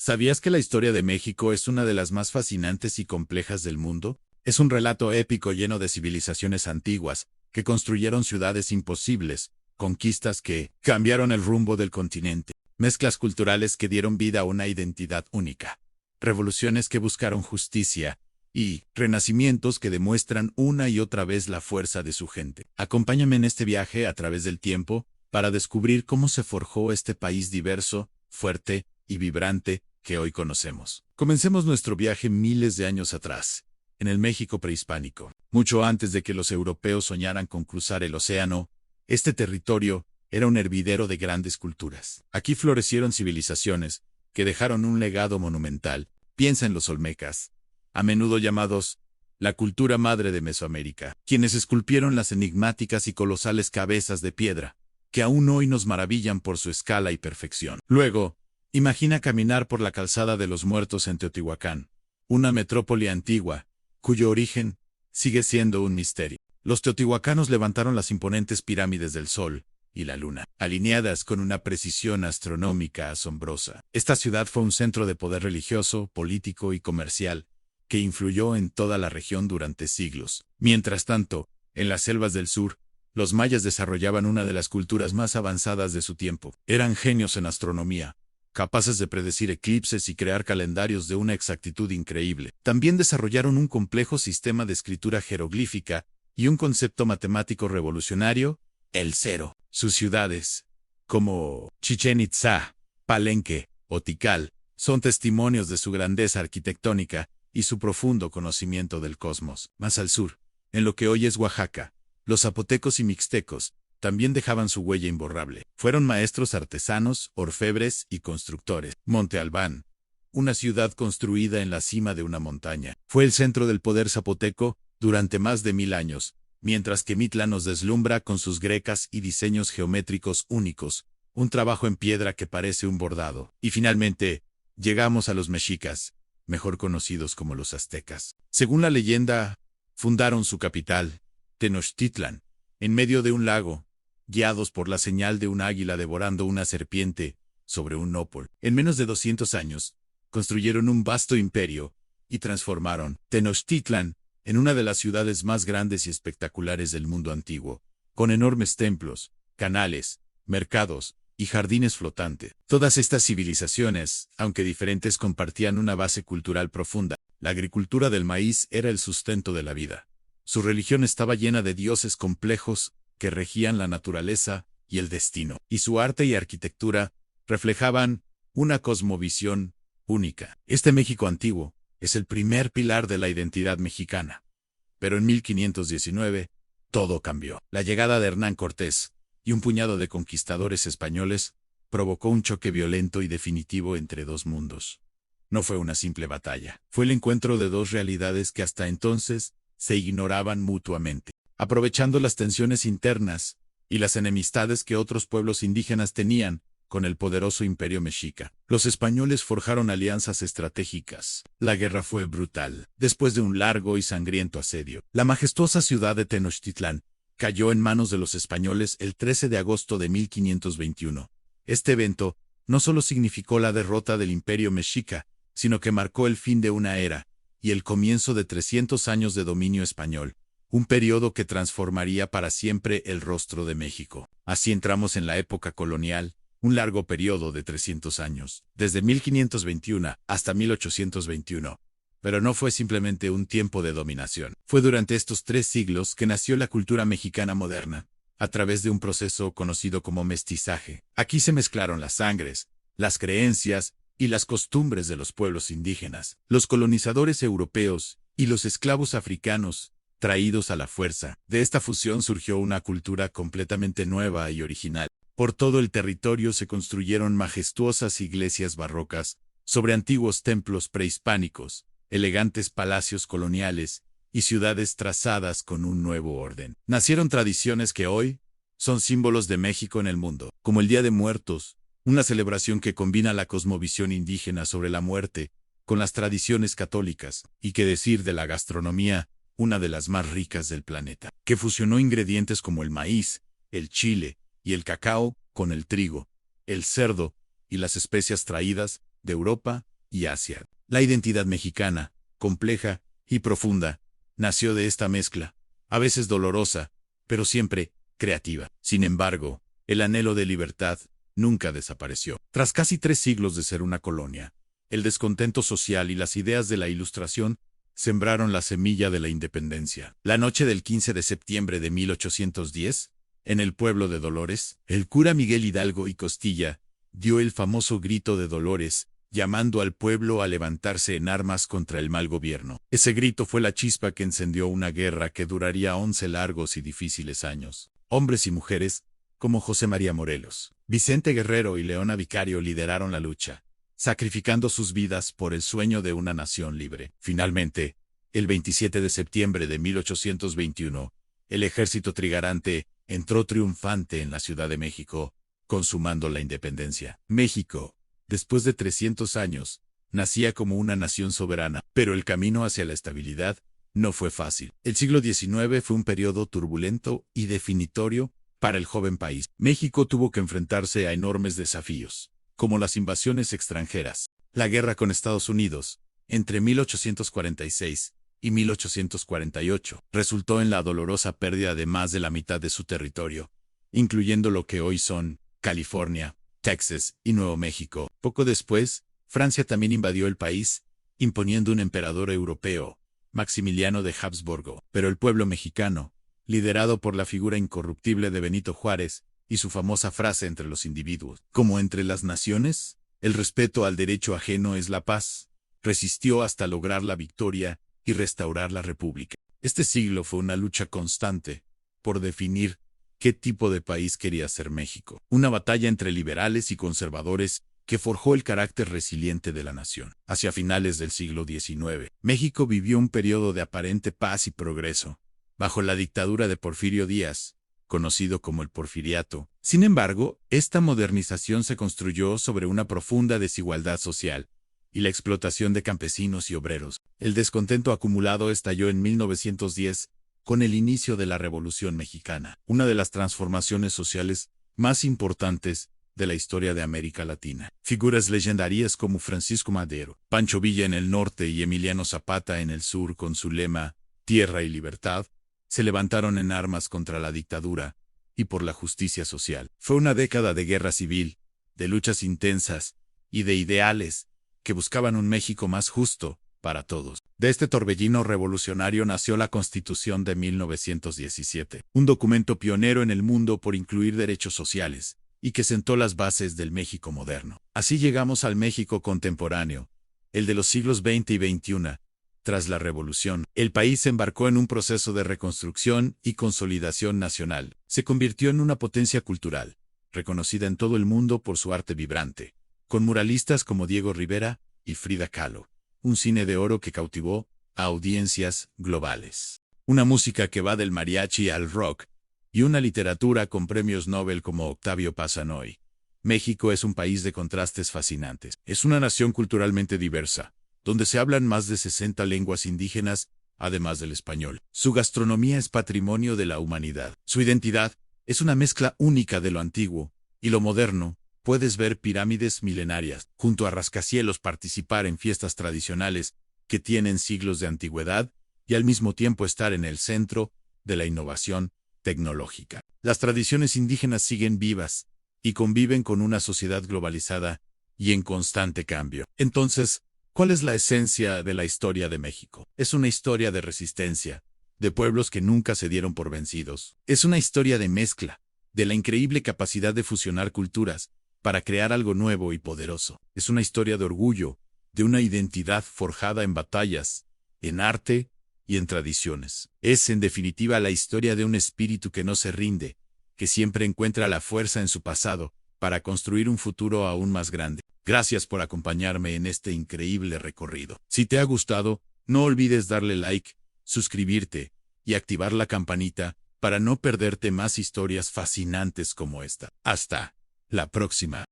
¿Sabías que la historia de México es una de las más fascinantes y complejas del mundo? Es un relato épico lleno de civilizaciones antiguas, que construyeron ciudades imposibles, conquistas que cambiaron el rumbo del continente, mezclas culturales que dieron vida a una identidad única, revoluciones que buscaron justicia, y renacimientos que demuestran una y otra vez la fuerza de su gente. Acompáñame en este viaje a través del tiempo para descubrir cómo se forjó este país diverso, fuerte y vibrante que hoy conocemos. Comencemos nuestro viaje miles de años atrás, en el México prehispánico. Mucho antes de que los europeos soñaran con cruzar el océano, este territorio era un hervidero de grandes culturas. Aquí florecieron civilizaciones que dejaron un legado monumental. Piensa en los olmecas, a menudo llamados la cultura madre de Mesoamérica, quienes esculpieron las enigmáticas y colosales cabezas de piedra, que aún hoy nos maravillan por su escala y perfección. Luego, imagina caminar por la calzada de los muertos en Teotihuacán, una metrópoli antigua, cuyo origen sigue siendo un misterio. Los teotihuacanos levantaron las imponentes pirámides del Sol y la Luna, alineadas con una precisión astronómica asombrosa. Esta ciudad fue un centro de poder religioso, político y comercial, que influyó en toda la región durante siglos. Mientras tanto, en las selvas del sur, los mayas desarrollaban una de las culturas más avanzadas de su tiempo. Eran genios en astronomía, capaces de predecir eclipses y crear calendarios de una exactitud increíble. También desarrollaron un complejo sistema de escritura jeroglífica y un concepto matemático revolucionario, el cero. Sus ciudades, como Chichén Itzá, Palenque o Tikal, son testimonios de su grandeza arquitectónica y su profundo conocimiento del cosmos. Más al sur, en lo que hoy es Oaxaca, los zapotecos y mixtecos también dejaban su huella imborrable. Fueron maestros artesanos, orfebres y constructores. Monte Albán, una ciudad construida en la cima de una montaña, fue el centro del poder zapoteco durante más de 1000 años, mientras que Mitla nos deslumbra con sus grecas y diseños geométricos únicos, un trabajo en piedra que parece un bordado. Y finalmente, llegamos a los mexicas, mejor conocidos como los aztecas. Según la leyenda, fundaron su capital, Tenochtitlan, en medio de un lago, guiados por la señal de un águila devorando una serpiente sobre un nopal. En menos de 200 años, construyeron un vasto imperio y transformaron Tenochtitlan en una de las ciudades más grandes y espectaculares del mundo antiguo, con enormes templos, canales, mercados y jardines flotantes. Todas estas civilizaciones, aunque diferentes, compartían una base cultural profunda. La agricultura del maíz era el sustento de la vida. Su religión estaba llena de dioses complejos que regían la naturaleza y el destino, y su arte y arquitectura reflejaban una cosmovisión única. Este México antiguo es el primer pilar de la identidad mexicana. Pero en 1519, todo cambió. La llegada de Hernán Cortés y un puñado de conquistadores españoles provocó un choque violento y definitivo entre dos mundos. No fue una simple batalla, fue el encuentro de dos realidades que hasta entonces se ignoraban mutuamente. Aprovechando las tensiones internas y las enemistades que otros pueblos indígenas tenían con el poderoso imperio mexica, los españoles forjaron alianzas estratégicas. La guerra fue brutal. Después de un largo y sangriento asedio, la majestuosa ciudad de Tenochtitlán cayó en manos de los españoles el 13 de agosto de 1521. Este evento no solo significó la derrota del imperio mexica, sino que marcó el fin de una era y el comienzo de 300 años de dominio español, un periodo que transformaría para siempre el rostro de México. Así entramos en la época colonial, un largo periodo de 300 años, desde 1521 hasta 1821. Pero no fue simplemente un tiempo de dominación. Fue durante estos 3 siglos que nació la cultura mexicana moderna, a través de un proceso conocido como mestizaje. Aquí se mezclaron las sangres, las creencias y las costumbres de los pueblos indígenas, los colonizadores europeos y los esclavos africanos, traídos a la fuerza. De esta fusión surgió una cultura completamente nueva y original. Por todo el territorio se construyeron majestuosas iglesias barrocas, sobre antiguos templos prehispánicos, elegantes palacios coloniales y ciudades trazadas con un nuevo orden. Nacieron tradiciones que hoy son símbolos de México en el mundo, como el Día de Muertos, una celebración que combina la cosmovisión indígena sobre la muerte con las tradiciones católicas, y qué decir de la gastronomía, una de las más ricas del planeta, que fusionó ingredientes como el maíz, el chile y el cacao con el trigo, el cerdo y las especias traídas de Europa y Asia. La identidad mexicana, compleja y profunda, nació de esta mezcla, a veces dolorosa, pero siempre creativa. Sin embargo, el anhelo de libertad nunca desapareció. Tras casi 3 siglos de ser una colonia, el descontento social y las ideas de la Ilustración sembraron la semilla de la independencia. La noche del 15 de septiembre de 1810, en el pueblo de Dolores, el cura Miguel Hidalgo y Costilla dio el famoso grito de Dolores, llamando al pueblo a levantarse en armas contra el mal gobierno. Ese grito fue la chispa que encendió una guerra que duraría 11 largos y difíciles años. Hombres y mujeres, como José María Morelos, Vicente Guerrero y Leona Vicario lideraron la lucha, sacrificando sus vidas por el sueño de una nación libre. Finalmente, el 27 de septiembre de 1821, el ejército trigarante entró triunfante en la Ciudad de México, consumando la independencia. México, después de 300 años, nacía como una nación soberana, pero el camino hacia la estabilidad no fue fácil. El siglo XIX fue un periodo turbulento y definitorio para el joven país. México tuvo que enfrentarse a enormes desafíos, como las invasiones extranjeras, la guerra con Estados Unidos, entre 1846 y 1848, resultó en la dolorosa pérdida de más de la mitad de su territorio, incluyendo lo que hoy son California, Texas y Nuevo México. Poco después, Francia también invadió el país, imponiendo un emperador europeo, Maximiliano de Habsburgo. Pero el pueblo mexicano, liderado por la figura incorruptible de Benito Juárez y su famosa frase entre los individuos, como entre las naciones, el respeto al derecho ajeno es la paz, resistió hasta lograr la victoria y restaurar la república. Este siglo fue una lucha constante por definir qué tipo de país quería ser México. Una batalla entre liberales y conservadores que forjó el carácter resiliente de la nación. Hacia finales del siglo XIX, México vivió un periodo de aparente paz y progreso, bajo la dictadura de Porfirio Díaz, conocido como el Porfiriato. Sin embargo, esta modernización se construyó sobre una profunda desigualdad social y la explotación de campesinos y obreros. El descontento acumulado estalló en 1910 con el inicio de la Revolución Mexicana, una de las transformaciones sociales más importantes de la historia de América Latina. Figuras legendarias como Francisco Madero, Pancho Villa en el norte y Emiliano Zapata en el sur con su lema Tierra y Libertad, se levantaron en armas contra la dictadura y por la justicia social. Fue una década de guerra civil, de luchas intensas y de ideales que buscaban un México más justo para todos. De este torbellino revolucionario nació la Constitución de 1917, un documento pionero en el mundo por incluir derechos sociales, y que sentó las bases del México moderno. Así llegamos al México contemporáneo, el de los siglos XX y XXI. Tras la Revolución, el país se embarcó en un proceso de reconstrucción y consolidación nacional. Se convirtió en una potencia cultural, reconocida en todo el mundo por su arte vibrante, con muralistas como Diego Rivera y Frida Kahlo, un cine de oro que cautivó a audiencias globales, una música que va del mariachi al rock, y una literatura con premios Nobel como Octavio Paz Anoy. México es un país de contrastes fascinantes. Es una nación culturalmente diversa, donde se hablan más de 60 lenguas indígenas, además del español. Su gastronomía es patrimonio de la humanidad. Su identidad es una mezcla única de lo antiguo y lo moderno. Puedes ver pirámides milenarias, junto a rascacielos participar en fiestas tradicionales que tienen siglos de antigüedad y al mismo tiempo estar en el centro de la innovación tecnológica. Las tradiciones indígenas siguen vivas y conviven con una sociedad globalizada y en constante cambio. Entonces, ¿cuál es la esencia de la historia de México? Es una historia de resistencia, de pueblos que nunca se dieron por vencidos. Es una historia de mezcla, de la increíble capacidad de fusionar culturas para crear algo nuevo y poderoso. Es una historia de orgullo, de una identidad forjada en batallas, en arte y en tradiciones. Es, en definitiva, la historia de un espíritu que no se rinde, que siempre encuentra la fuerza en su pasado para construir un futuro aún más grande. Gracias por acompañarme en este increíble recorrido. Si te ha gustado, no olvides darle like, suscribirte y activar la campanita para no perderte más historias fascinantes como esta. Hasta la próxima.